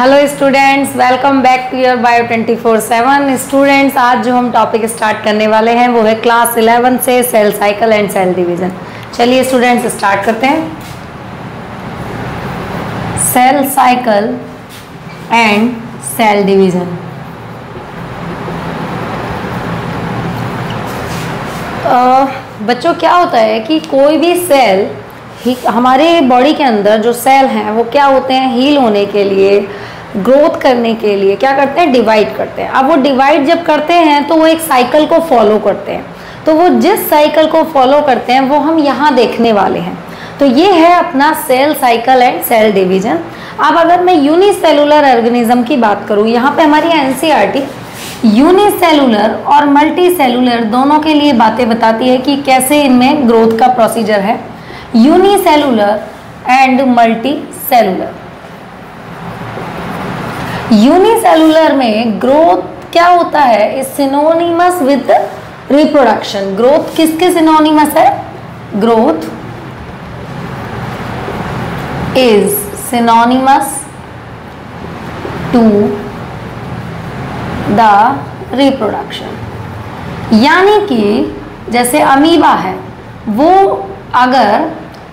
Hello students, welcome back to your bio 24/7। Students, आज जो हम टॉपिक स्टार्ट करने वाले हैं वो है क्लास 11 से cell cycle and cell division. चलिए स्टूडेंट्स स्टार्ट करते हैं। Cell cycle and cell division. बच्चों, क्या होता है कि कोई भी सेल हमारे बॉडी के अंदर जो सेल हैं वो क्या होते हैं, हील होने के लिए, ग्रोथ करने के लिए क्या करते हैं, डिवाइड करते हैं। अब वो डिवाइड जब करते हैं तो वो एक साइकिल को फॉलो करते हैं। तो वो जिस साइकिल को फॉलो करते हैं वो हम यहाँ देखने वाले हैं। तो ये है अपना cell cycle and cell division. अब अगर मैं यूनिसेलुलर ऑर्गेनिज्म की बात करूँ, यहाँ पे हमारी एनसीईआरटी यूनिसेलुलर और मल्टी सेलुलर दोनों के लिए बातें बताती है कि कैसे इनमें ग्रोथ का प्रोसीजर है। Unicellular and multicellular. Unicellular में ग्रोथ क्या होता है, is synonymous with reproduction. Growth किसके सिनोनिमस है? Growth is synonymous to the reproduction. यानी कि जैसे अमीबा है, वो अगर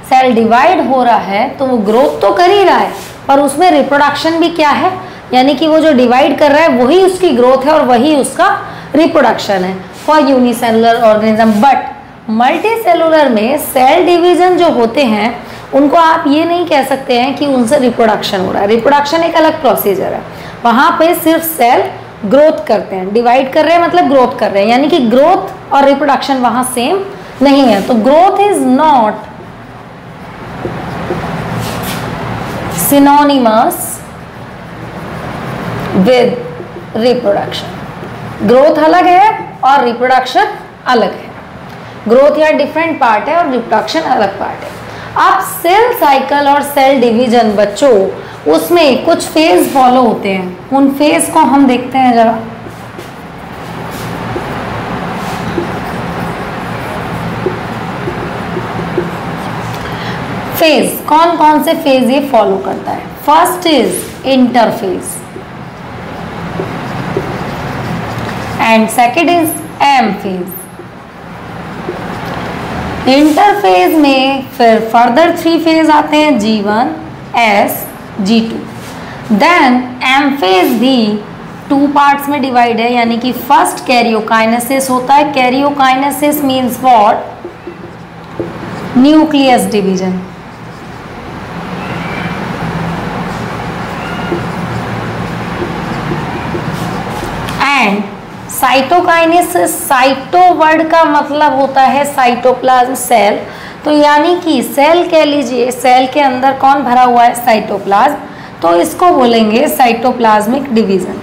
सेल डिवाइड हो रहा है तो वो ग्रोथ तो कर ही रहा है, पर उसमें रिप्रोडक्शन भी क्या है, यानी कि वो जो डिवाइड कर रहा है वही उसकी ग्रोथ है और वही उसका रिप्रोडक्शन है for unicellular organism. But multi cellular में सेल डिवीजन जो होते हैं उनको आप ये नहीं कह सकते हैं कि उनसे रिप्रोडक्शन हो रहा है। रिप्रोडक्शन एक अलग प्रोसीजर है, वहाँ पे सिर्फ सेल ग्रोथ करते हैं। डिवाइड कर रहे हैं मतलब ग्रोथ कर रहे हैं, यानी कि ग्रोथ और रिप्रोडक्शन वहाँ सेम नहीं है। तो growth is not synonymous with reproduction. Growth अलग है और रिप्रोडक्शन अलग है। ग्रोथ या डिफरेंट पार्ट है और रिप्रोडक्शन अलग पार्ट है। अब सेल साइकिल और सेल डिवीजन बच्चों, उसमें कुछ फेज फॉलो होते हैं। उन फेज को हम देखते हैं जरा। फेज कौन कौन से फेज ये फॉलो करता है? First is interphase and second is M phase. Interphase में फिर फर्दर 3 फेज आते हैं, G1, S, G2। Then M phase भी 2 पार्ट्स में डिवाइड है, यानी कि फर्स्ट कैरियोकाइनेसिस होता है। Karyokinesis means what? Nucleus division. And cytokinesis, cyto word का मतलब होता है साइटोप्लाज्म सेल। तो यानी कि सेल कह लीजिए, सेल के अंदर कौन भरा हुआ है? साइटोप्लाज्म। तो इसको बोलेंगे साइटोप्लाज्मिक डिवीजन।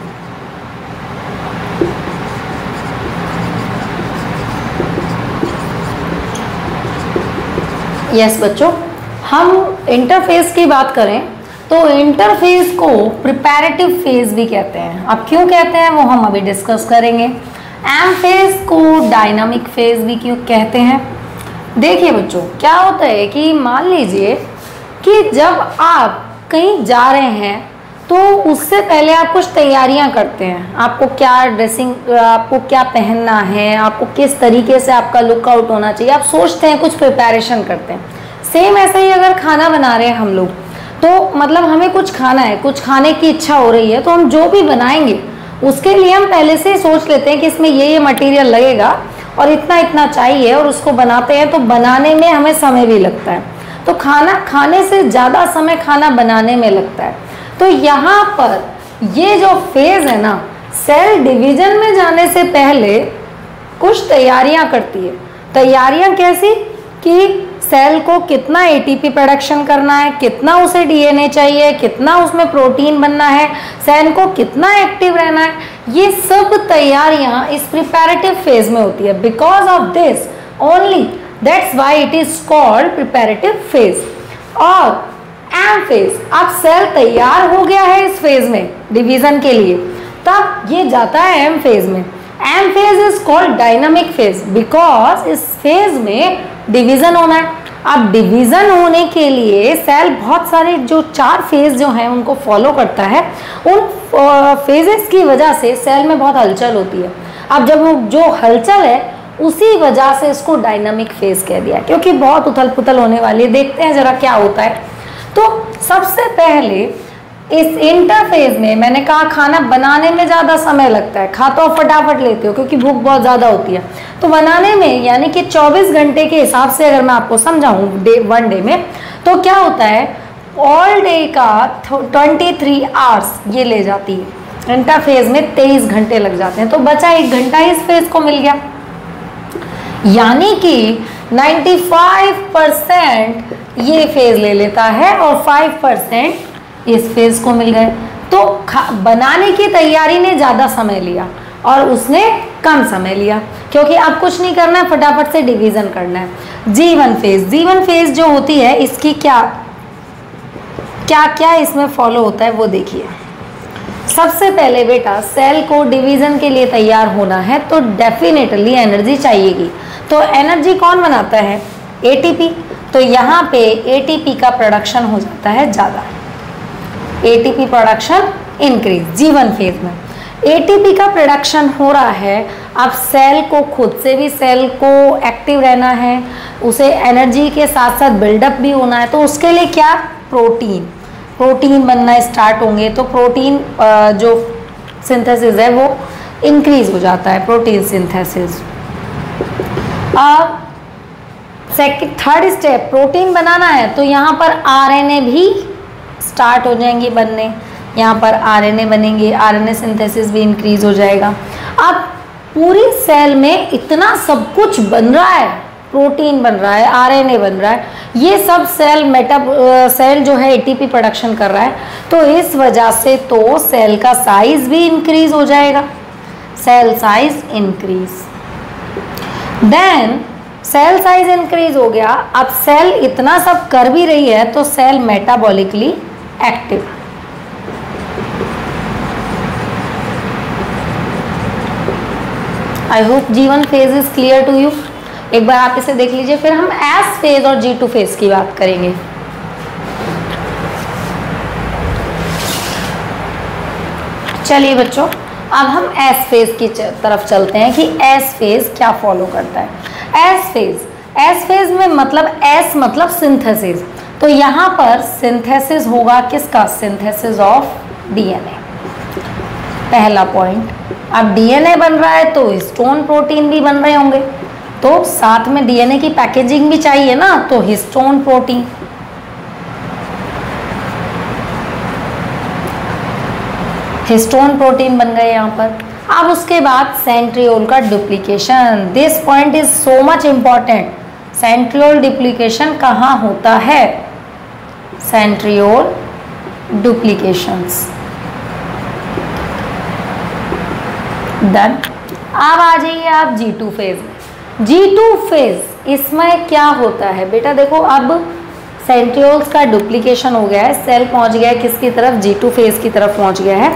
यस बच्चों, हम इंटरफेज की बात करें तो इंटरफेज को प्रिपैरेटिव फेज भी कहते हैं। अब क्यों कहते हैं वो हम अभी डिस्कस करेंगे। एम फेज को डायनामिक फेज भी क्यों कहते हैं? देखिए बच्चों, क्या होता है कि मान लीजिए कि जब आप कहीं जा रहे हैं तो उससे पहले आप कुछ तैयारियां करते हैं। आपको क्या ड्रेसिंग, आपको क्या पहनना है, आपको किस तरीके से आपका लुकआउट होना चाहिए, आप सोचते हैं, कुछ प्रिपरेशन करते हैं। सेम ऐसे ही अगर खाना बना रहे हैं हम लोग, तो मतलब हमें कुछ खाना है, कुछ खाने की इच्छा हो रही है, तो हम जो भी बनाएंगे उसके लिए हम पहले से ही सोच लेते हैं कि इसमें ये मटेरियल लगेगा और इतना इतना चाहिए, और उसको बनाते हैं। तो बनाने में हमें समय भी लगता है, तो खाना खाने से ज़्यादा समय खाना बनाने में लगता है। तो यहाँ पर ये जो फेज है ना, सेल डिवीजन में जाने से पहले कुछ तैयारियाँ करती है। तैयारियाँ कैसी कि सेल को कितना एटीपी प्रोडक्शन करना है, कितना उसे डीएनए चाहिए, कितना उसमें प्रोटीन बनना है, सेल को कितना एक्टिव रहना है, ये सब तैयारियां इस प्रिपैरेटिव फेज में होती है। Because of this only, that's why it is called preparative phase. और एम फेज, अब सेल तैयार हो गया है इस फेज में डिवीजन के लिए, तब ये जाता है एम फेज में। M phase is called dynamic phase because इस फेज में डिवीजन होना है। अब डिवीजन होने के लिए सेल बहुत सारे जो 4 फेज जो हैं उनको फॉलो करता है। उन फेजेस की वजह से सेल में बहुत हलचल होती है। अब जब वो जो हलचल है उसी वजह से इसको डायनामिक फेज कह दिया, क्योंकि बहुत उथल पुथल होने वाली है। देखते हैं जरा क्या होता है। तो सबसे पहले इस इंटरफेज में मैंने कहा खाना बनाने में ज़्यादा समय लगता है, खा तो फटाफट लेते हो क्योंकि भूख बहुत ज़्यादा होती है। तो बनाने में यानी कि 24 घंटे के हिसाब से अगर मैं आपको समझाऊँ वन डे में, तो क्या होता है ऑल डे का 23 आवर्स ये ले जाती है। इंटरफेज में 23 घंटे लग जाते हैं, तो बचा 1 घंटा इस फेज को मिल गया। यानी कि 95% ये फेज ले लेता है और 5% इस फेज को मिल गए। तो बनाने की तैयारी ने ज़्यादा समय लिया और उसने कम समय लिया, क्योंकि अब कुछ नहीं करना है, फटाफट से डिवीज़न करना है। जीवन फेज, जीवन फेज जो होती है इसकी क्या क्या इसमें फॉलो होता है वो देखिए। सबसे पहले बेटा सेल को डिवीज़न के लिए तैयार होना है तो डेफिनेटली एनर्जी चाहिएगी। तो एनर्जी कौन बनाता है? एटीपी। तो यहाँ पे एटीपी का प्रोडक्शन हो जाता है ज़्यादा, एटीपी प्रोडक्शन इंक्रीज। जीवन फेज में एटीपी का प्रोडक्शन हो रहा है। अब सेल को खुद से भी सेल को एक्टिव रहना है, उसे एनर्जी के साथ साथ बिल्डअप भी होना है। तो उसके लिए क्या? प्रोटीन बनना स्टार्ट होंगे। तो प्रोटीन जो सिंथेसिस है वो इंक्रीज हो जाता है, प्रोटीन सिंथेसिस। अब थर्ड स्टेप, प्रोटीन बनाना है तो यहाँ पर आरएनए भी स्टार्ट हो जाएंगी बनने। यहाँ पर आरएनए बनेंगे, आरएनए सिंथेसिस भी इंक्रीज हो जाएगा। अब पूरी सेल में इतना सब कुछ बन रहा है, प्रोटीन बन रहा है, आरएनए बन रहा है, ये सब सेल जो है एटीपी प्रोडक्शन कर रहा है। तो इस वजह से तो सेल का साइज भी इंक्रीज हो जाएगा, cell size increase. Then cell size increase हो गया। अब सेल इतना सब कर भी रही है तो cell metabolically active. I hope G one phase is clear to you. एक बार आप इसे देख लीजिए, फिर हम एस फेज और G2 फेज की बात करेंगे। चलिए बच्चों, अब हम एस फेज की तरफ चलते हैं कि एस फेज क्या फॉलो करता है। एस फेज में मतलब एस मतलब सिंथेसिस। तो यहाँ पर सिंथेसिस होगा किसका? Synthesis of DNA. पहला पॉइंट, अब डीएनए बन रहा है तो हिस्टोन प्रोटीन भी बन रहे होंगे, तो साथ में डीएनए की पैकेजिंग भी चाहिए ना, तो हिस्टोन प्रोटीन। हिस्टोन प्रोटीन बन गए यहाँ पर। अब उसके बाद सेंट्रियोल का duplication. This point is so much important. Centriole duplication कहाँ होता है? Centriole duplications. डन। अब आ जाइए आप G2 फेज में। G2 फेज इसमें क्या होता है बेटा? देखो अब सेंट्रियोल्स का डुप्लीकेशन हो गया है, सेल पहुंच गया है किसकी तरफ? G2 फेज की तरफ पहुंच गया है।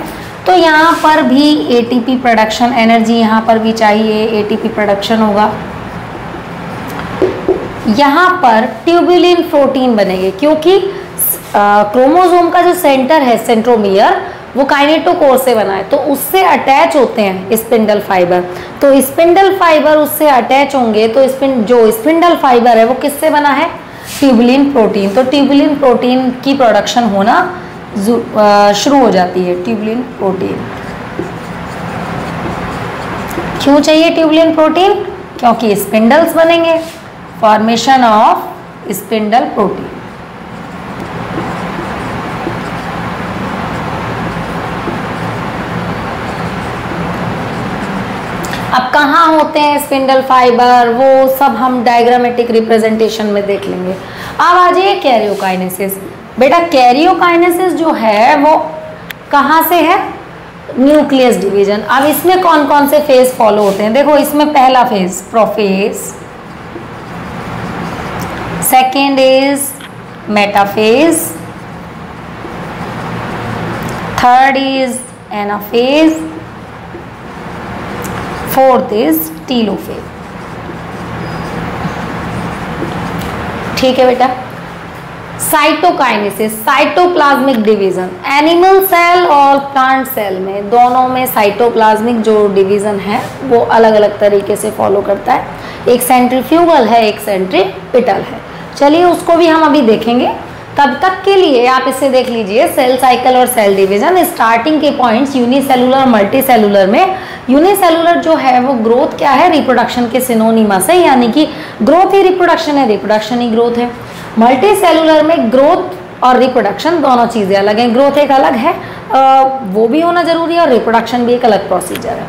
तो यहाँ पर भी एटीपी प्रोडक्शन, एनर्जी यहाँ पर भी चाहिए, एटीपी प्रोडक्शन होगा। यहाँ पर ट्यूबुलिन प्रोटीन बनेंगे, क्योंकि क्रोमोसोम का जो सेंटर है सेंट्रोमियर वो काइनेटोकोर से बना है, तो उससे अटैच होते हैं स्पिंडल फाइबर। तो स्पिंडल फाइबर उससे अटैच होंगे तो जो स्पिंडल फाइबर है वो किससे बना है? Tubulin protein. तो ट्यूबुलिन प्रोटीन की प्रोडक्शन होना शुरू हो जाती है। ट्यूबुलिन प्रोटीन क्यों चाहिए? ट्यूबुलिन प्रोटीन क्योंकि स्पिंडल्स बनेंगे, फॉर्मेशन ऑफ स्पिंडल प्रोटीन। अब कहाँ होते हैं स्पिंडल फाइबर, वो सब हम डायग्रामेटिक रिप्रेजेंटेशन में देख लेंगे। अब आ जाइए कैरियोकाइनेसिस। बेटा कैरियोकाइनेसिस जो है वो कहाँ से है? Nucleus division. अब इसमें कौन कौन से फेज फॉलो होते हैं? देखो इसमें पहला phase prophase, second is metaphase, third is anaphase, fourth is telophase. ठीक है बेटा। Cytokinesis, cytoplasmic division, animal cell और प्लांट सेल में दोनों में साइटोप्लाज्मिक जो डिवीजन है वो अलग अलग तरीके से फॉलो करता है। एक सेंट्रीफ्यूगल है, एक सेंट्रीपिटल है। चलिए उसको भी हम अभी देखेंगे। तब तक के लिए आप इसे देख लीजिए, सेल साइकिल और सेल डिवीजन। स्टार्टिंग के पॉइंट्स यूनिसेलुलर मल्टीसेलुलर में, यूनिसेलुलर जो है वो ग्रोथ क्या है, रिप्रोडक्शन के सिनोनिमस है, यानी कि ग्रोथ ही रिप्रोडक्शन है, रिप्रोडक्शन ही ग्रोथ है। मल्टीसेलुलर में ग्रोथ और रिप्रोडक्शन दोनों चीज़ें अलग हैं। ग्रोथ एक अलग है, वो भी होना जरूरी है, और रिप्रोडक्शन भी एक अलग प्रोसीजर है।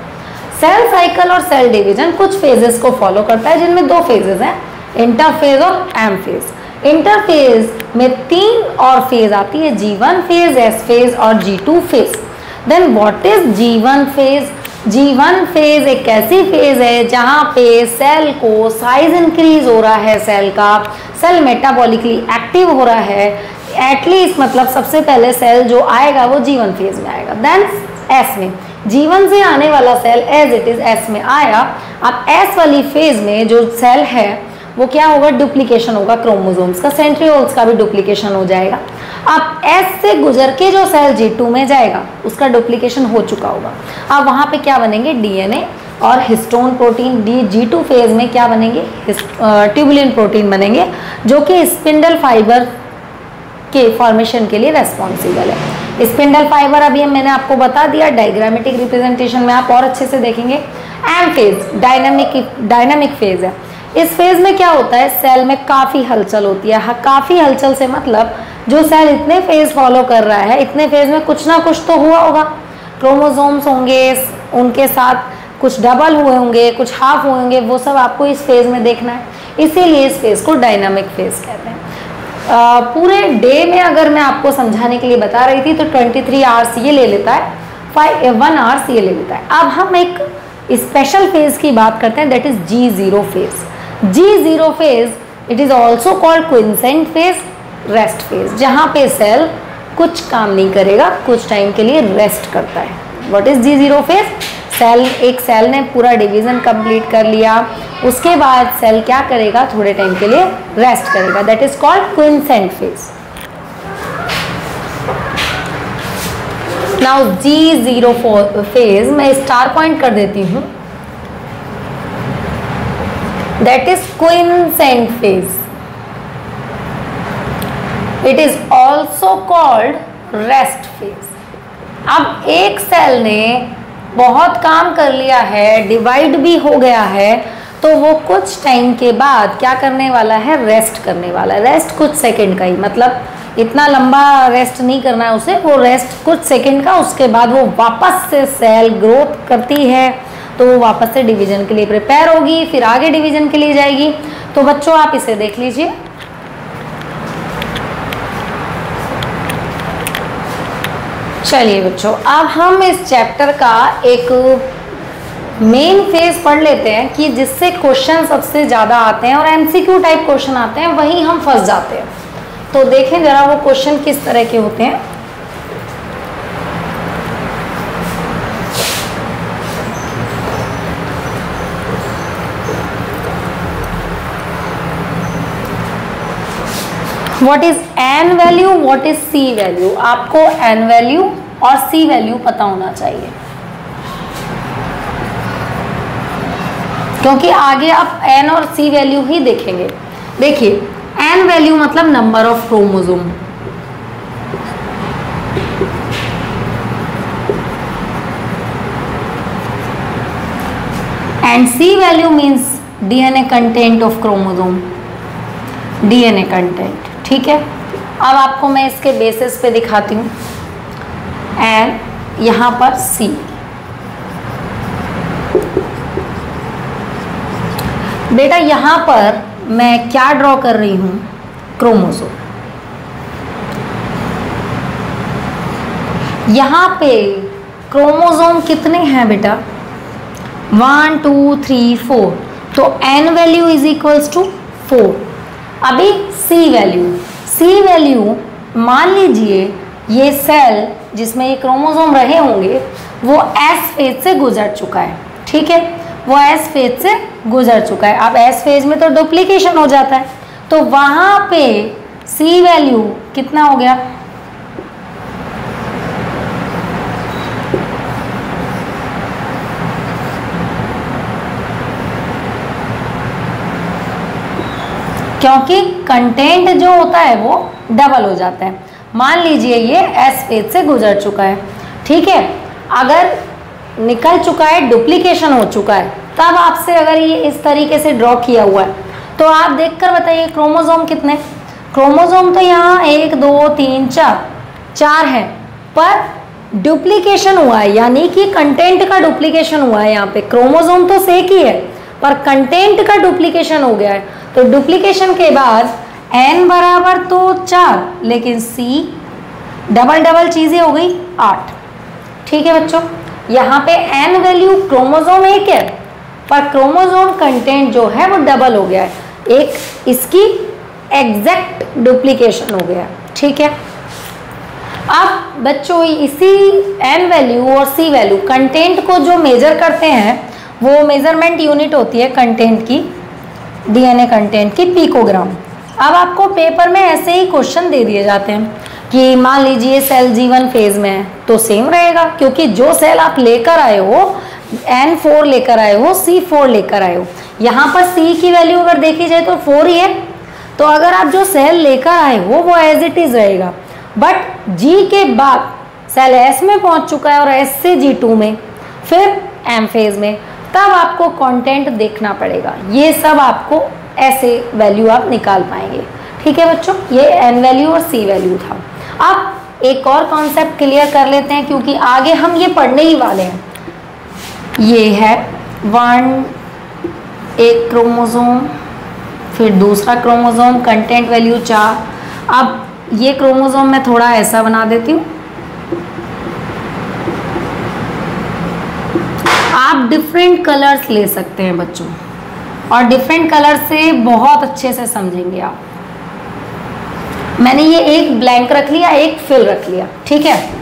सेल साइकिल और सेल डिवीजन कुछ फेजेस को फॉलो करता है, जिनमें दो फेजेस हैं, इंटरफेज और एम फेज। इंटरफेज में 3 और फेज आती है, G1 फेज, S फेज और G2 phase. Then what is G1 phase? G1 phase एक ऐसी फेज है जहां पे सेल को साइज इंक्रीज हो रहा है, सेल का, सेल मेटाबॉलिकली एक्टिव हो रहा है। एटलीस्ट मतलब सबसे पहले सेल जो आएगा वो G1 फेज में आएगा। देन S में, G1 से आने वाला cell as it is S में आया। अब S वाली फेज में जो सेल है वो क्या होगा, डुप्लीकेशन होगा क्रोमोसोम्स का, सेंट्रियोल्स का भी डुप्लीकेशन हो जाएगा। अब S से गुजर के जो सेल G2 में जाएगा उसका डुप्लीकेशन हो चुका होगा। अब वहाँ पे क्या बनेंगे, DNA और हिस्टोन प्रोटीन। G2 फेज में क्या बनेंगे, ट्यूबुलिन प्रोटीन बनेंगे, जो कि स्पिंडल फाइबर के फॉर्मेशन के लिए रेस्पॉन्सिबल है। स्पिंडल फाइबर अभी मैंने आपको बता दिया, डायग्रामेटिक रिप्रेजेंटेशन में आप और अच्छे से देखेंगे। एम फेज डायनामिक फेज है। इस फेज में क्या होता है, सेल में काफ़ी हलचल होती है। काफ़ी हलचल से मतलब जो सेल इतने फेज फॉलो कर रहा है, इतने फेज में कुछ ना कुछ तो हुआ होगा। क्रोमोसोम्स होंगे, उनके साथ कुछ डबल हुए होंगे, कुछ हाफ हुए होंगे, वो सब आपको इस फेज में देखना है। इसीलिए इस फेज को डायनामिक फेज कहते हैं। पूरे डे में अगर मैं आपको समझाने के लिए बता रही थी तो 23 आवर्स ये ले लेता है, 1 आवर्स ये ले लेता है। अब हम एक स्पेशल फेज की बात करते हैं, that is G0 phase. G0 phase it is also called quiescent phase, rest phase, जहाँ पे सेल कुछ काम नहीं करेगा, कुछ टाइम के लिए रेस्ट करता है। What is G0 phase? एक सेल ने पूरा डिवीजन कंप्लीट कर लिया, उसके बाद सेल क्या करेगा, थोड़े टाइम के लिए रेस्ट करेगा, that is called quiescent phase. Now G0 phase मैं स्टार पॉइंट कर देती हूँ, that is quiescent phase. It is also called rest phase. अब एक सेल ने बहुत काम कर लिया है, डिवाइड भी हो गया है, तो वो कुछ टाइम के बाद क्या करने वाला है, रेस्ट करने वाला है। रेस्ट कुछ सेकंड का ही, मतलब इतना लंबा रेस्ट नहीं करना है उसे, वो रेस्ट कुछ सेकंड का। उसके बाद वो वापस से सेल ग्रोथ करती है, तो वो वापस से डिवीजन के लिए प्रिपेयर होगी, फिर आगे डिवीजन के लिए जाएगी। तो बच्चों आप इसे देख लीजिए। चलिए बच्चों, अब हम इस चैप्टर का एक मेन फेज पढ़ लेते हैं कि जिससे क्वेश्चन सबसे ज़्यादा आते हैं और MCQ टाइप क्वेश्चन आते हैं, वहीं हम फंस जाते हैं। तो देखें जरा वो क्वेश्चन किस तरह के होते हैं। What is N value, what is C value? आपको N वैल्यू और C वैल्यू पता होना चाहिए, क्योंकि आगे आप N और C वैल्यू ही देखेंगे। देखिए N वैल्यू मतलब number of chromosome, and C value means DNA content of chromosome, DNA content. ठीक है, अब आपको मैं इसके बेसिस पे दिखाती हूँ। एंड यहाँ पर C, बेटा यहाँ पर मैं क्या ड्रॉ कर रही हूँ, क्रोमोसोम। यहाँ पे क्रोमोसोम कितने हैं बेटा, 1 2 3 4, तो N value is equals to 4। अभी C वैल्यू मान लीजिए ये सेल जिसमें ये क्रोमोसोम रहे होंगे वो S फेज से गुजर चुका है। ठीक है, वो एस फेज से गुजर चुका है। अब एस फेज में तो डुप्लीकेशन हो जाता है, तो वहां पे सी वैल्यू कितना हो गया, क्योंकि कंटेंट जो होता है वो डबल हो जाता है। मान लीजिए ये एस फेज से गुजर चुका है, ठीक है, अगर निकल चुका है, डुप्लीकेशन हो चुका है, तब आपसे अगर ये इस तरीके से ड्रॉ किया हुआ है तो आप देखकर बताइए क्रोमोसोम कितने, क्रोमोसोम तो यहाँ 1 2 3 4 है, पर डुप्लीकेशन हुआ है, यानी कि कंटेंट का डुप्लीकेशन हुआ है। यहाँ पे क्रोमोसोम तो सेक ही है पर कंटेंट का डुप्लीकेशन हो गया है, तो डुप्लीकेशन के बाद n बराबर तो 4, लेकिन c डबल डबल चीजें हो गई 8। ठीक है बच्चों, यहाँ पे n वैल्यू क्रोमोसोम एक है पर क्रोमोसोम कंटेंट जो है वो डबल हो गया है, एक इसकी एग्जैक्ट डुप्लीकेशन हो गया। ठीक है, अब बच्चों इसी n वैल्यू और c वैल्यू कंटेंट को जो मेजर करते हैं वो मेजरमेंट यूनिट होती है कंटेंट की, डीएनए कंटेंट की पिकोग्राम। अब आपको पेपर में ऐसे ही क्वेश्चन दे दिए जाते हैं कि मान लीजिए सेल G1 फेज में है तो सेम रहेगा, क्योंकि जो सेल आप लेकर आए हो N4 लेकर आए हो, C4 लेकर आए हो, यहाँ पर C की वैल्यू अगर देखी जाए तो 4 ही है, तो अगर आप जो सेल लेकर आए हो वो एज इट इज रहेगा। बट G के बाद सेल S में पहुंच चुका है और S से G2 में, फिर M फेज में, तब आपको कंटेंट देखना पड़ेगा। ये सब आपको ऐसे वैल्यू आप निकाल पाएंगे। ठीक है बच्चों, ये N वैल्यू और C वैल्यू था। अब एक और कॉन्सेप्ट क्लियर कर लेते हैं, क्योंकि आगे हम ये पढ़ने ही वाले हैं। ये है 1 एक क्रोमोसोम, फिर दूसरा क्रोमोसोम, कंटेंट वैल्यू 4। अब ये क्रोमोसोम मैं थोड़ा ऐसा बना देती हूँ, आप डिफरेंट कलर्स ले सकते हैं बच्चों, और डिफरेंट कलर से बहुत अच्छे से समझेंगे आप। मैंने ये एक ब्लैंक रख लिया, एक फिल रख लिया। ठीक है,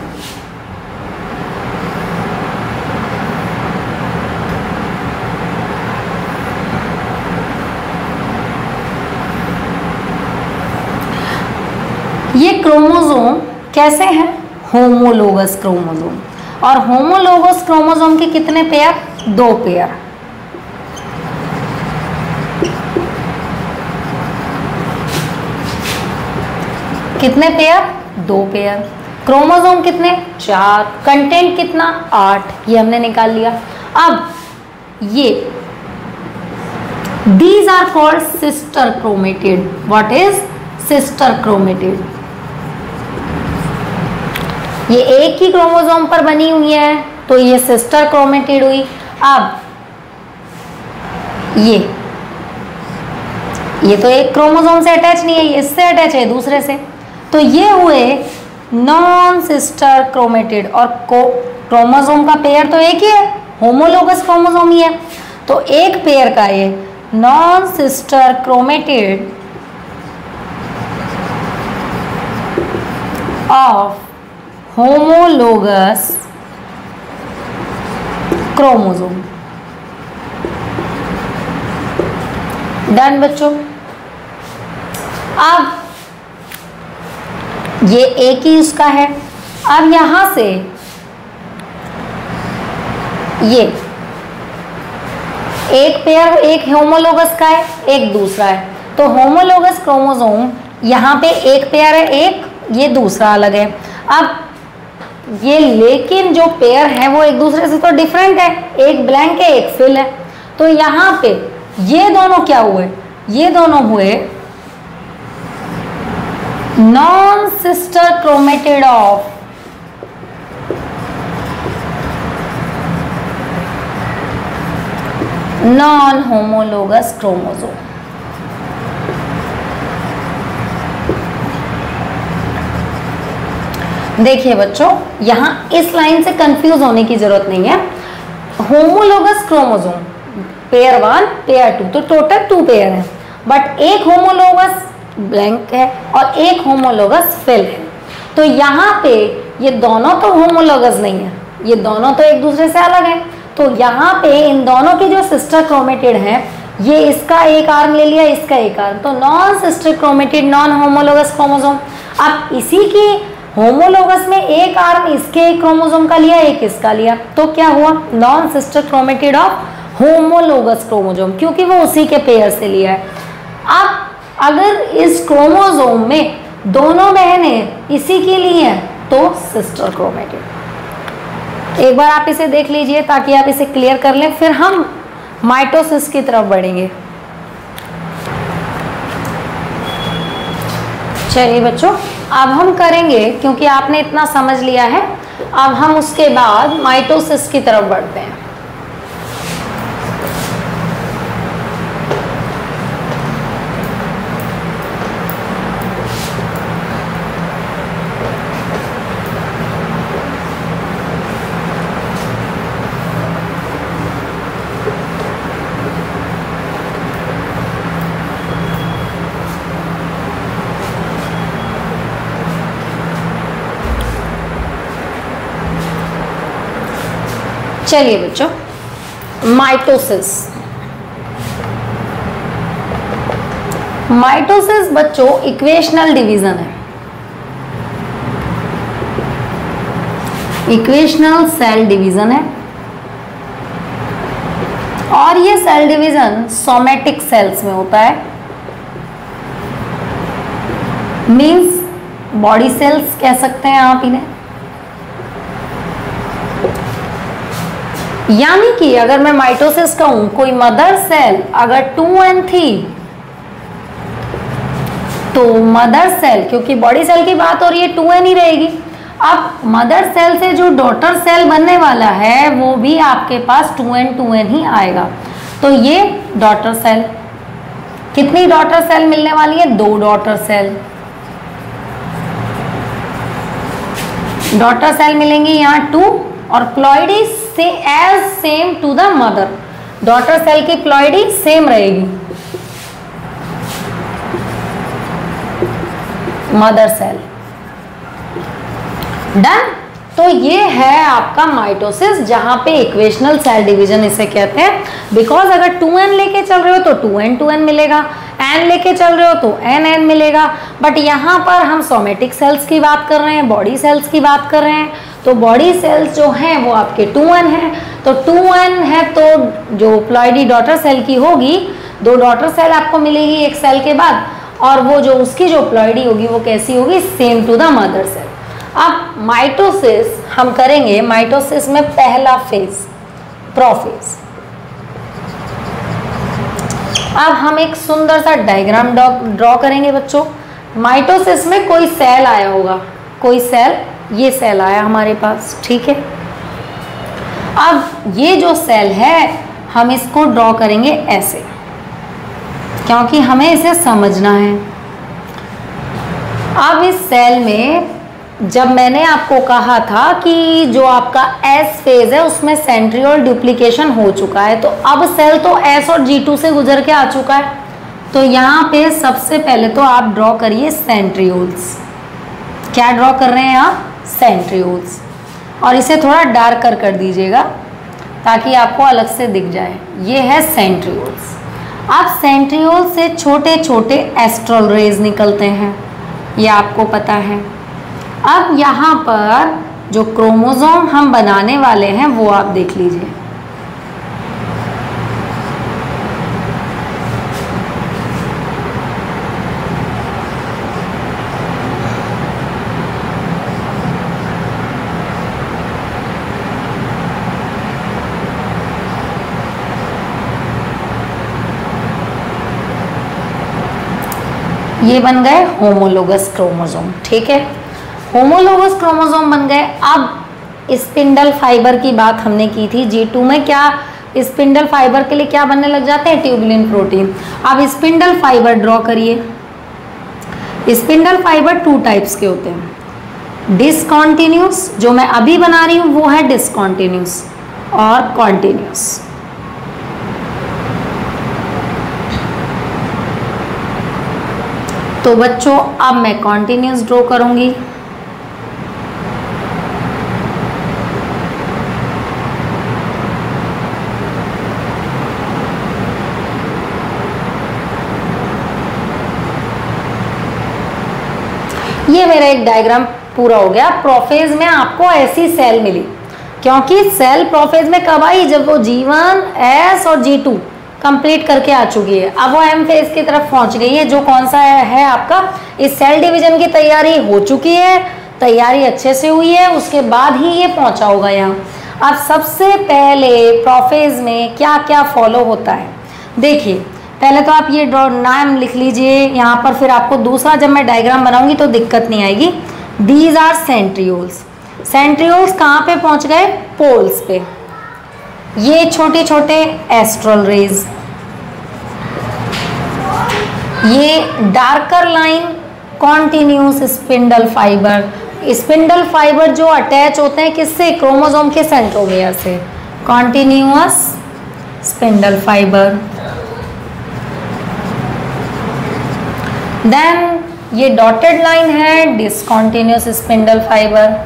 ये क्रोमोसोम कैसे हैं, होमोलोगस क्रोमोसोम, और होमोलोगस क्रोमोसोम के कितने पेयर, 2 पेयर। कितने पेयर, 2 पेयर। क्रोमोसोम कितने, 4। कंटेंट कितना, 8। ये हमने निकाल लिया। अब ये these are called sister chromatid. What is sister chromatid? ये एक ही क्रोमोसोम पर बनी हुई है तो ये सिस्टर क्रोमेटिड हुई। अब ये तो एक क्रोमोसोम से अटैच नहीं है, ये इससे अटैच है दूसरे से, तो ये हुए नॉन सिस्टर क्रोमेटिड। और क्रोमोसोम का पेयर तो एक ही है, होमोलोगस क्रोमोसोम ही है, तो एक पेयर का ये non sister chromatid of homologous chromosome. Done बच्चों। अब ये एक ही उसका है। अब यहां से ये एक पेयर, एक होमोलोगस का है, एक दूसरा है, तो होमोलोगस क्रोमोसोम यहाँ पे एक पेयर है, एक ये दूसरा अलग है। अब ये लेकिन जो पेयर है वो एक दूसरे से तो डिफरेंट है, एक ब्लैंक है, एक फिल है, तो यहाँ पे ये दोनों क्या हुए, ये दोनों हुए non sister chromatid of non homologous chromosome. देखिए बच्चों, यहां इस लाइन से कंफ्यूज होने की जरूरत नहीं है। होमोलोगस क्रोमोसोम पेयर 1 पेयर 2, तो टोटल 2 पेयर है, बट एक होमोलोगस ब्लैंक है और एक होमोलोगस फिल है। तो यहाँ पे ये दोनों तो होमोलोगस नहीं है, ये दोनों तो एक दूसरे से अलग है, तो यहाँ पे इन दोनों के जो सिस्टर क्रोमेटिड है, ये इसका एक आर्म ले लिया, इसका एक आर्म, तो non sister chromatid non homologous chromosome. अब इसी की होमोलोगस में एक आर्म इसके एक क्रोमोसोम का लिया, एक इसका लिया, तो क्या हुआ, non sister chromatid of homologous chromosome, क्योंकि वो उसी के पेयर से लिया है। अब अगर इस क्रोमोसोम में दोनों बहनें इसी की ली हैं तो सिस्टर क्रोमेटिड। एक बार आप इसे देख लीजिए ताकि आप इसे क्लियर कर लें, फिर हम माइटोसिस की तरफ बढ़ेंगे। चलिए बच्चों, अब हम करेंगे, क्योंकि आपने इतना समझ लिया है, अब हम उसके बाद माइटोसिस की तरफ बढ़ते हैं। चलिए बच्चों, माइटोसिस। माइटोसिस बच्चों इक्वेशनल डिवीजन है, इक्वेशनल सेल डिवीजन है, और ये सेल डिवीजन सोमेटिक सेल्स में होता है, मींस बॉडी सेल्स कह सकते हैं आप इन्हें। यानी कि अगर मैं माइटोसिस कहूं, कोई मदर सेल अगर 2n थी, तो मदर सेल, क्योंकि बॉडी सेल की बात हो रही है, 2n ही रहेगी। अब मदर सेल से जो डॉटर सेल बनने वाला है वो भी आपके पास 2n ही आएगा। तो ये डॉटर सेल, कितनी डॉटर सेल मिलने वाली है, 2 डॉटर सेल। डॉटर सेल मिलेंगी यहाँ 2, और प्लॉइडी से as same to the mother, daughter cell की प्लॉइडी सेम रहेगी मदर सेल। डन। तो ये है आपका माइटोसिस, जहां पे इक्वेशनल सेल डिवीजन इसे कहते हैं। बिकॉज अगर 2n लेके चल रहे हो तो 2n मिलेगा, n लेके चल रहे हो तो n मिलेगा। बट यहाँ पर हम सोमेटिक सेल्स की बात कर रहे हैं, बॉडी सेल्स की बात कर रहे हैं, तो बॉडी सेल्स जो हैं वो आपके 2n हैं। तो 2n है तो जो प्लॉइडी डॉटर सेल की होगी, 2 डॉटर सेल आपको मिलेगी एक सेल के बाद, और वो जो उसकी जो प्लॉइडी होगी वो कैसी होगी, same to the mother cell. अब माइटोसिस हम करेंगे, माइटोसिस में पहला फेज प्रोफेज। अब हम एक सुंदर सा डायग्राम ड्रॉ करेंगे बच्चों। माइटोसिस में कोई सेल आया होगा, कोई सेल, ये सेल आया हमारे पास, ठीक है। अब ये जो सेल है हम इसको ड्रॉ करेंगे ऐसे, क्योंकि हमें इसे समझना है। अब इस सेल में जब मैंने आपको कहा था कि जो आपका एस फेज है उसमें सेंट्रियोल डुप्लीकेशन हो चुका है, तो अब सेल तो एस और G2 से गुजर के आ चुका है। तो यहाँ पे सबसे पहले तो आप ड्रॉ करिए सेंट्रियोल्स। क्या ड्रॉ कर रहे हैं आप, सेंट्रियोल्स, और इसे थोड़ा डार्कर कर दीजिएगा ताकि आपको अलग से दिख जाए। ये है सेंट्रियोल्स। अब सेंट्रियोल से छोटे छोटे एस्ट्रल रेज निकलते हैं, ये आपको पता है। अब यहाँ पर जो क्रोमोसोम हम बनाने वाले हैं वो आप देख लीजिए। ये बन गए होमोलोगस क्रोमोसोम, ठीक है। होमोलोगस क्रोमोसोम बन गए। अब स्पिंडल फाइबर की बात हमने की थी, G2 में क्या स्पिंडल फाइबर के लिए क्या बनने लग जाते हैं, ट्यूबुलिन प्रोटीन। अब स्पिंडल फाइबर ड्रॉ करिए। स्पिंडल फाइबर 2 टाइप्स के होते हैं, डिसकॉन्टिन्यूस, जो मैं अभी बना रही हूँ वो है डिसकॉन्टिन्यूस, और कॉन्टिन्यूस। तो बच्चों अब मैं कॉन्टिन्यूस ड्रॉ करूंगी। ये मेरा एक डायग्राम पूरा हो गया। प्रोफेज में आपको ऐसी सेल मिली, क्योंकि सेल प्रोफेज में कब आई, जब वो G1, S और G2 कंप्लीट करके आ चुकी है। अब वो एम फेज की तरफ पहुंच गई है, जो कौन सा है आपका, इस सेल डिवीजन की तैयारी हो चुकी है, तैयारी अच्छे से हुई है, उसके बाद ही ये पहुंचा होगा यहाँ। अब सबसे पहले प्रोफेज में क्या क्या फॉलो होता है, देखिए पहले तो आप ये नाम लिख लीजिए यहाँ पर, फिर आपको दूसरा जब मैं डायग्राम बनाऊंगी तो दिक्कत नहीं आएगी। These are centrioles. सेंट्रियोल्स कहाँ पे पहुँच गए, पोल्स पे। ये छोटे छोटे एस्ट्रल रेज, ये darker line continuous spindle fibre. Spindle fibre जो अटैच होते हैं किससे, क्रोमोसोम के सेंट्रोमियर से, कॉन्टिन्यूअस स्पिंडल फाइबर। देन ये डॉटेड लाइन है डिसकॉन्टिन्यूस स्पिंडल फाइबर।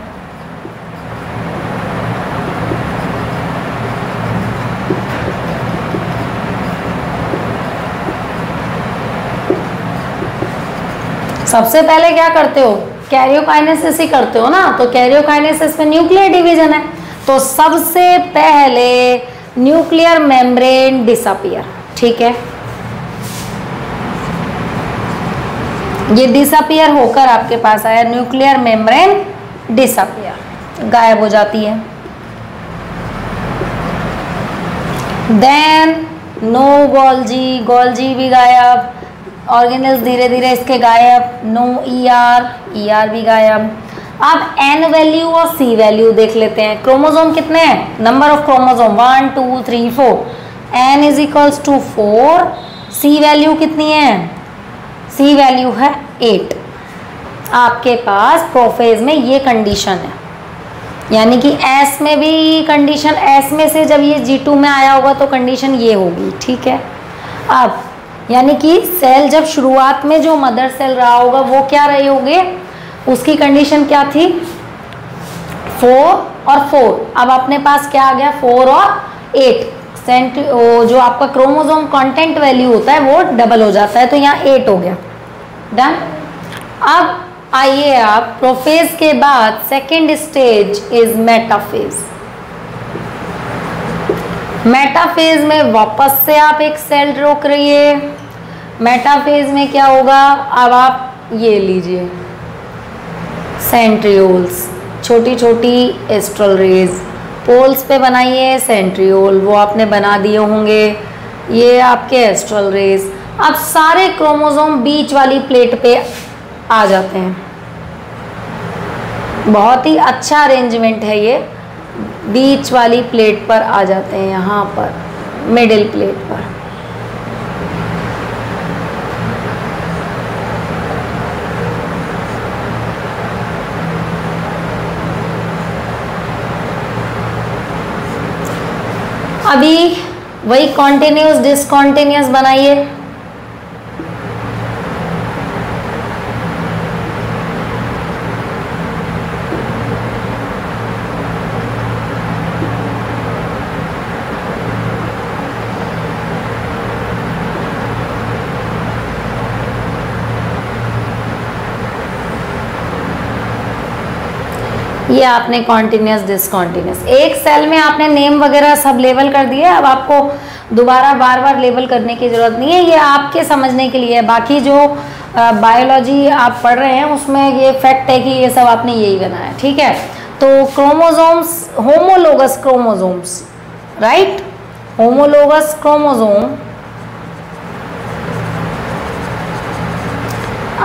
सबसे पहले क्या करते हो, कैरियोकाइनेसिस ही करते हो ना, तो कैरियोकाइनेसिस में न्यूक्लियर डिवीजन है, तो सबसे पहले न्यूक्लियर मेम्ब्रेन डिसअपियर, ठीक है। ये डिसअपियर होकर आपके पास आया, न्यूक्लियर मेम्ब्रेन डिसअपियर, गायब हो जाती है। देन नो गोल्जी, गोल्जी भी गायब, ऑर्गेनेल्स धीरे धीरे इसके गायब, नो ईआर, ईआर भी गायब। अब एन वैल्यू और सी वैल्यू देख लेते हैं। क्रोमोसोम कितने हैं, number of chromosome 1 2 3 4, N is equals to 4, C value कितनी है, सी वैल्यू है 8। आपके पास प्रोफेज में ये कंडीशन है, यानी कि एस में भी कंडीशन, एस में से जब ये G2 में आया होगा तो कंडीशन ये होगी, ठीक है। अब यानी कि सेल जब शुरुआत में जो मदर सेल रहा होगा वो क्या रहे होंगे, उसकी कंडीशन क्या थी, 4 और 4। अब अपने पास क्या आ गया, 4 और 8, जो आपका क्रोमोसोम कंटेंट वैल्यू होता है वो डबल हो जाता है, तो यहाँ 8 हो गया, डन। अब आइए आप प्रोफेज के बाद second stage is metaphase. Metaphase में वापस से आप एक सेल ड्रॉ करिए। मेटाफेज में क्या होगा, अब आप ये लीजिए सेंट्रियोल्स, छोटी छोटी एस्ट्रल रेज, पोल्स पे बनाइए सेंट्रियोल, वो आपने बना दिए होंगे। ये आपके एस्ट्रल रेज, अब सारे क्रोमोसोम बीच वाली प्लेट पे आ जाते हैं। बहुत ही अच्छा अरेंजमेंट है ये, बीच वाली प्लेट पर आ जाते हैं, यहाँ पर मिडिल प्लेट पर। अभी वही कॉन्टिन्यूस डिसकॉन्टिन्यूस बनाइए। ये आपने कॉन्टिन्यूस डिसकॉन्टिन्यूस, एक सेल में आपने नेम वगैरह सब लेबल कर दिए। अब आपको दोबारा बार बार लेबल करने की ज़रूरत नहीं है, ये आपके समझने के लिए है। बाकी जो बायोलॉजी आप पढ़ रहे हैं उसमें ये फैक्ट है कि ये सब आपने यही बनाया, ठीक है। तो chromosomes, homologous chromosomes, right, homologous chromosome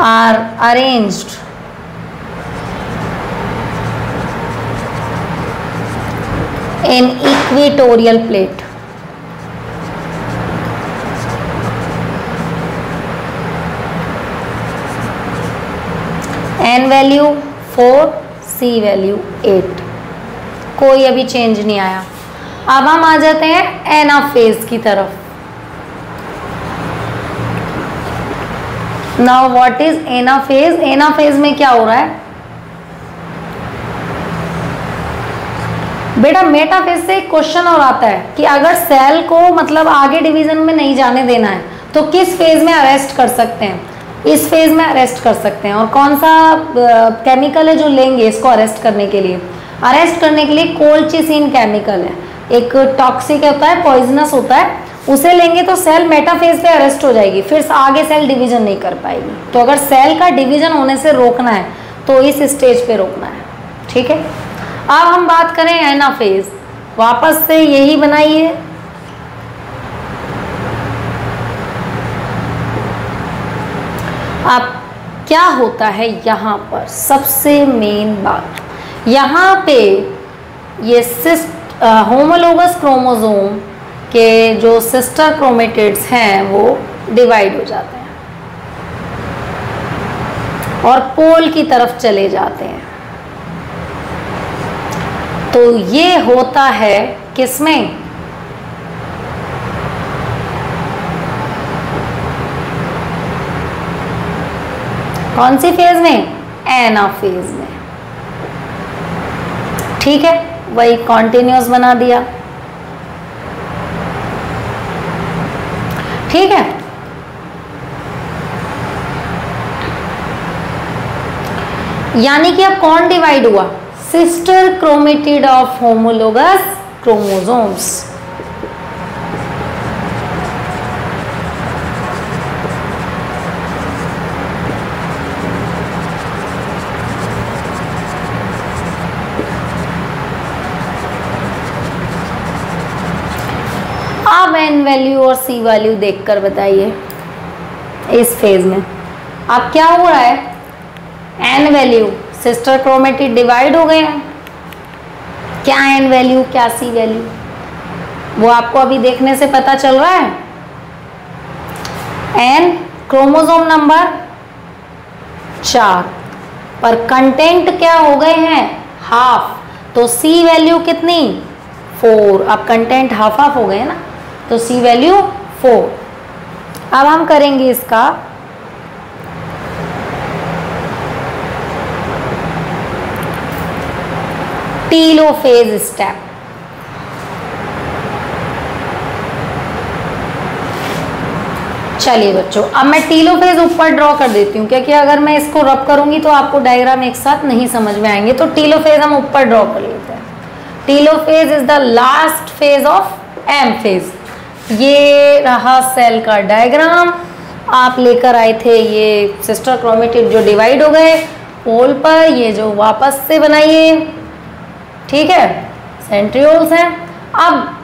are arranged in equatorial plate. N value 4, C value 8, कोई अभी चेंज नहीं आया। अब हम आ जाते हैं एनाफेज की तरफ। Now what is anaphase, anaphase में क्या हो रहा है बेटा, मेटाफेज से एक क्वेश्चन और आता है कि अगर सेल को मतलब आगे डिवीजन में नहीं जाने देना है तो किस फेज में अरेस्ट कर सकते हैं। इस फेज में अरेस्ट कर सकते हैं। और कौन सा केमिकल है जो लेंगे इसको अरेस्ट करने के लिए? अरेस्ट करने के लिए कोल्चिसिन केमिकल है, एक टॉक्सिक होता है, पॉइजनस होता है, उसे लेंगे तो सेल मेटाफेज पे अरेस्ट हो जाएगी, फिर आगे सेल डिवीजन नहीं कर पाएगी। तो अगर सेल का डिवीजन होने से रोकना है तो इस स्टेज पे रोकना है, ठीक है। अब हम बात करें एनाफेज, वापस से यही बनाइए। अब क्या होता है यहाँ पर सबसे मेन बात, यहाँ पे ये होमोलोगस क्रोमोसोम के जो सिस्टर क्रोमेटिड्स हैं वो डिवाइड हो जाते हैं और पोल की तरफ चले जाते हैं। तो ये होता है किसमें? कौन सी फेज में? एनाफेज में, ठीक है। वही कॉन्टिन्यूस बना दिया, ठीक है। यानी कि अब कौन डिवाइड हुआ? Sister chromatid of homologous chromosomes. अब एन वैल्यू और सी वैल्यू देखकर बताइए इस फेज में अब क्या हो रहा है? N value, sister chromatid divide हो गए हैं, क्या एन वैल्यू क्या सी वैल्यू वो आपको अभी देखने से पता चल रहा है। एन क्रोमोसोम नंबर 4 पर कंटेंट क्या हो गए हैं? हाफ। तो सी वैल्यू कितनी? 4। अब कंटेंट हाफ हाफ हो गए ना, तो सी वैल्यू 4। अब हम करेंगे इसका टीलोफेज स्टेप। चलिए बच्चों, अब मैं टीलोफेज ऊपर ड्रॉ कर देती हूँ क्योंकि अगर मैं इसको रब करूंगी तो आपको डायग्राम एक साथ नहीं समझ में आएंगे। तो टीलोफेज हम ऊपर ड्रॉ कर लेते हैं। Telophase is the last phase of M phase. ये रहा सेल का डायग्राम, आप लेकर आए थे ये सिस्टर क्रोमेटिड जो डिवाइड हो गए पोल पर, ये जो वापस से बनाइए, ठीक है, सेंट्रियोल्स हैं। अब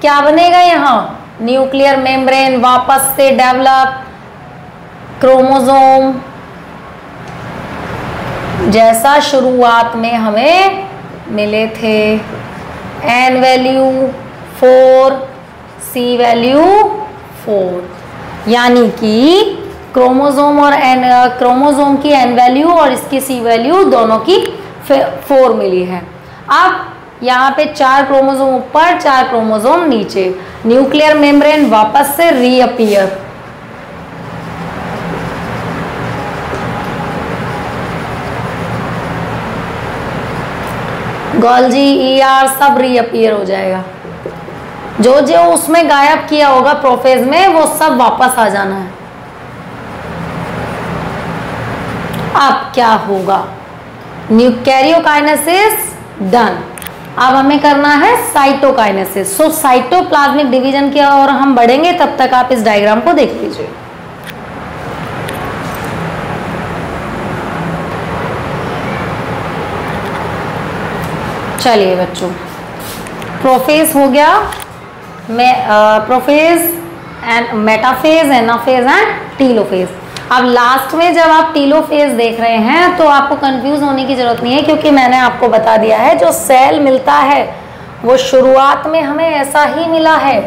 क्या बनेगा यहाँ? न्यूक्लियर मेम्ब्रेन वापस से डेवलप, क्रोमोसोम जैसा शुरुआत में हमें मिले थे, एन वैल्यू 4, सी वैल्यू 4, यानी कि क्रोमोसोम और क्रोमोसोम की एन वैल्यू और इसकी सी वैल्यू दोनों की 4 मिली है। अब यहाँ पे 4 क्रोमोसोम ऊपर 4 क्रोमोसोम नीचे, न्यूक्लियर मेम्ब्रेन वापस से रीअपीयर। गोल्जी ईआर सब रीअपीयर हो जाएगा, जो जो उसमें गायब किया होगा प्रोफेज में वो सब वापस आ जाना है। अब क्या होगा? Karyokinesis done. अब हमें करना है साइटोकाइनेसिस। सो साइटोप्लाज्मिक डिवीजन की ओर हम बढ़ेंगे, तब तक आप इस डायग्राम को देख लीजिए। चलिए बच्चों, प्रोफेज हो गया, prophase and metaphase, anaphase and telophase. अब लास्ट में जब आप टीलोफेज देख रहे हैं तो आपको कंफ्यूज होने की जरूरत नहीं है, क्योंकि मैंने आपको बता दिया है जो सेल मिलता है वो शुरुआत में हमें ऐसा ही मिला है।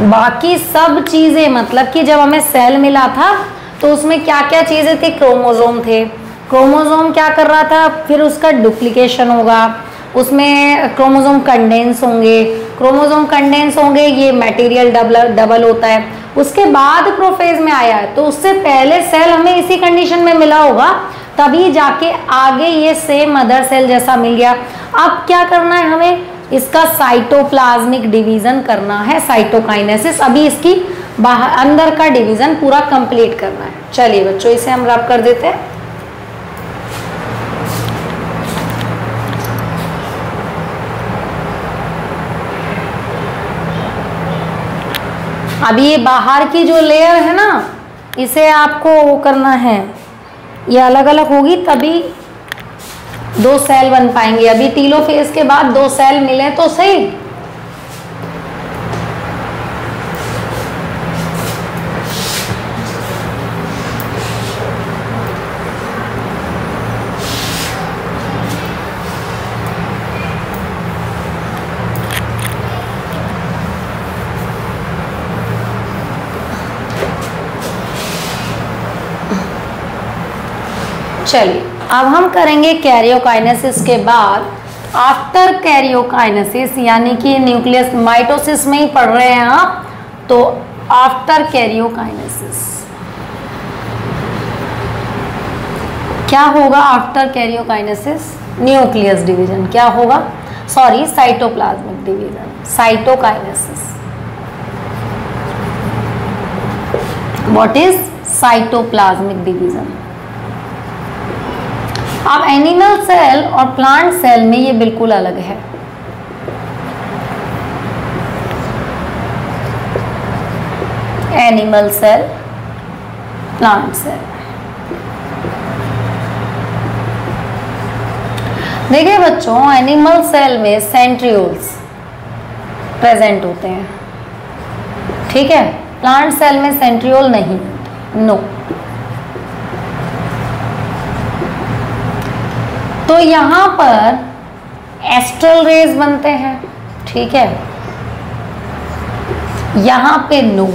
बाकी सब चीजें, मतलब कि जब हमें सेल मिला था तो उसमें क्या क्या चीजें थी? क्रोमोसोम थे। क्रोमोसोम क्या कर रहा था? फिर उसका डुप्लीकेशन होगा, उसमें क्रोमोसोम कंडेंस होंगे, क्रोमोसोम कंडेंस होंगे, ये मटेरियल डबल होता है। उसके बाद प्रोफेज में आया है, तो उससे पहले सेल हमें इसी कंडीशन में मिला होगा, तभी जाके आगे ये सेम मदर सेल जैसा मिल गया। अब क्या करना है हमें? इसका साइटोप्लाज्मिक डिवीजन करना है, साइटोकाइनेसिस। अभी इसकी बाहर अंदर का डिवीजन पूरा कंप्लीट करना है। चलिए बच्चों, इसे हम रब कर देते हैं। अभी ये बाहर की जो लेयर है ना, इसे आपको वो करना है, ये अलग अलग होगी तभी 2 सेल बन पाएंगे। अभी टीलोफेज के बाद 2 सेल मिले तो सही। चलिए अब हम करेंगे कैरियोकाइनेसिस के बाद। आफ्टर कैरियोकाइनेसिस यानी कि न्यूक्लियस माइटोसिस में ही पढ़ रहे हैं आप, तो आफ्टर कैरियोकाइनेसिस क्या होगा? आफ्टर कैरियोकाइनेसिस न्यूक्लियस डिवीजन क्या होगा? Sorry, cytoplasmic division, cytokinesis. What is cytoplasmic division? अब एनिमल सेल और प्लांट सेल में ये बिल्कुल अलग है। Animal cell, plant cell. देखिए बच्चों, एनिमल सेल में सेंट्रियोल्स प्रेजेंट होते हैं, ठीक है। प्लांट सेल में सेंट्रियोल नहीं, नो। तो यहां पर एस्ट्रल रेज बनते हैं, ठीक है, यहां पे नो।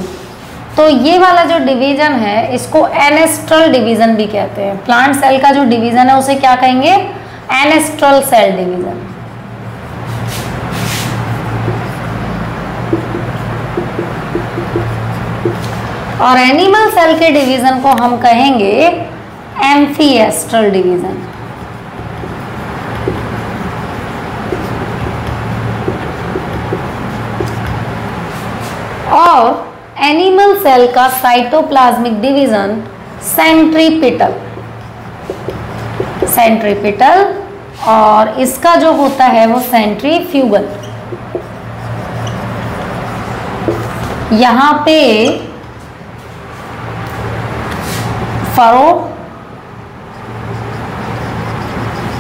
तो ये वाला जो डिवीजन है इसको एनेस्ट्रल डिवीजन भी कहते हैं। प्लांट सेल का जो डिवीजन है उसे क्या कहेंगे? एनेस्ट्रल सेल डिवीजन। और एनिमल सेल के डिवीजन को हम कहेंगे एम्फीएस्ट्रल डिवीजन। और एनिमल सेल का साइटोप्लाज्मिक डिवीजन सेंट्रीपिटल, सेंट्रीपिटल, और इसका जो होता है वो सेंट्रीफ्यूगल। यहां पे फरो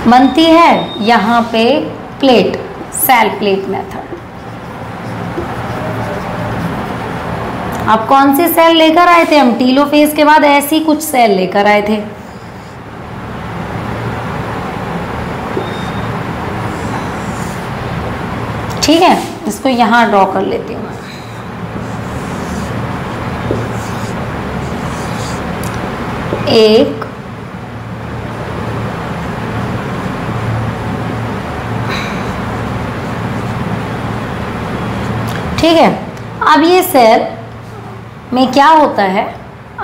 बनती है, यहां पे प्लेट, सेल प्लेट मेथड। अब कौन सी सेल लेकर आए थे हम? टीलोफेज के बाद ऐसी कुछ सेल लेकर आए थे। ठीक है, इसको यहां ड्रॉ कर लेती हूँ। एक, ठीक है। अब ये सेल में क्या होता है,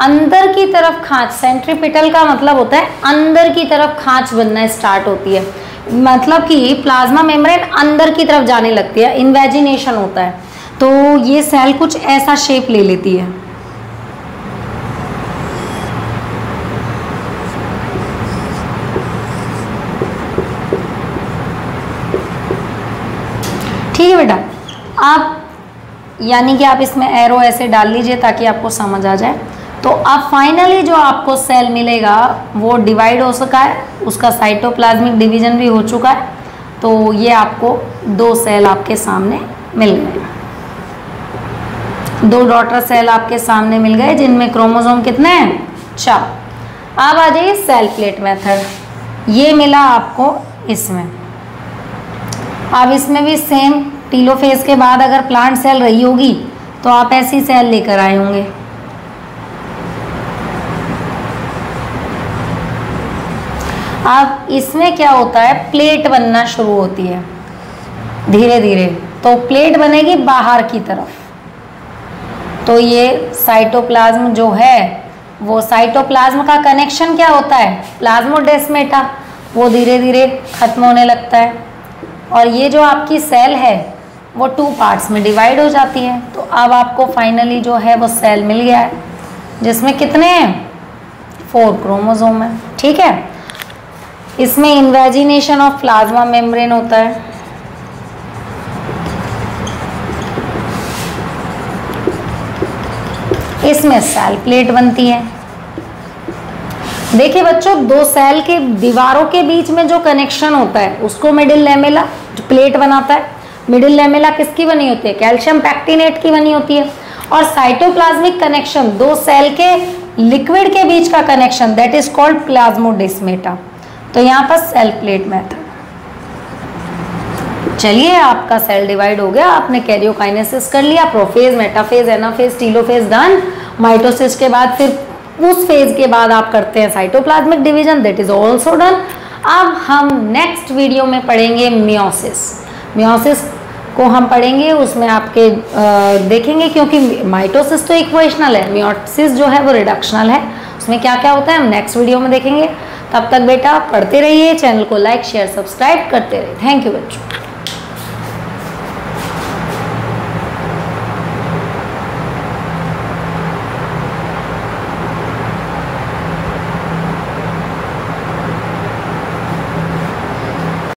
अंदर की तरफ खांच, सेंट्रीपिटल का मतलब होता है अंदर की तरफ खांच बनना स्टार्ट होती है, मतलब कि प्लाज्मा मेम्ब्रेन अंदर की तरफ जाने लगती है, इन्वेजिनेशन होता है। तो ये सेल कुछ ऐसा शेप ले लेती है। ठीक है बेटा, आप यानी कि आप इसमें एरो ऐसे डाल लीजिए ताकि आपको समझ आ जाए। तो अब फाइनली जो आपको सेल मिलेगा वो डिवाइड हो सका है, उसका साइटोप्लाज्मिक डिवीजन भी हो चुका है। तो ये आपको 2 सेल आपके सामने मिल गए, 2 डॉटर सेल आपके सामने मिल गए जिनमें क्रोमोसोम कितने हैं? 4। अब आ जाइए सेल प्लेट मेथड। ये मिला आपको इसमें। अब इसमें भी सेम, टीलोफेज के बाद अगर प्लांट सेल रही होगी तो आप ऐसी सेल लेकर आए होंगे। अब इसमें क्या होता है, प्लेट बनना शुरू होती है धीरे धीरे। तो प्लेट बनेगी बाहर की तरफ। तो ये साइटोप्लाज्म जो है, वो साइटोप्लाज्म का कनेक्शन क्या होता है? प्लाज्मोडेस्मेटा, वो धीरे धीरे खत्म होने लगता है। और ये जो आपकी सेल है वो 2 पार्ट्स में डिवाइड हो जाती है। तो अब आपको फाइनली जो है वो सेल मिल गया है जिसमें कितने हैं 4 क्रोमोसोम है। ठीक है, इसमें इन्वेजिनेशन ऑफ प्लाज्मा मेम्ब्रेन होता है। इसमें सेल प्लेट बनती है। देखिए बच्चों, 2 सेल के दीवारों के बीच में जो कनेक्शन होता है उसको मिडिल लैमेला जो प्लेट बनाता है। मिडिल लैमेला किसकी बनी होती है? कैल्शियम पैक्टिनेट की बनी होती है। और साइटोप्लाज्मिक कनेक्शन 2 सेल के लिक्विड के बीच का connection that is called plasmodesmata. तो यहाँ पर सेल प्लेट मेथड। चलिए, आपका सेल डिवाइड हो गया, आपने कैरियोकाइनेसिस कर लिया, prophase, metaphase, anaphase, telophase done. Mitosis के बाद फिर उस फेज के बाद आप करते हैं cytoplasmic division, that is also done. अब हम नेक्स्ट वीडियो में पढ़ेंगे मियोसिस। मियोसिस को हम पढ़ेंगे, उसमें आपके देखेंगे, क्योंकि माइटोसिस तो इक्वेशनल है, मियोसिस जो है वो रिडक्शनल है। उसमें क्या क्या होता है हम नेक्स्ट वीडियो में देखेंगे। तब तक बेटा पढ़ते रहिए, चैनल को लाइक शेयर सब्सक्राइब करते रहिए। थैंक यू बच्चों।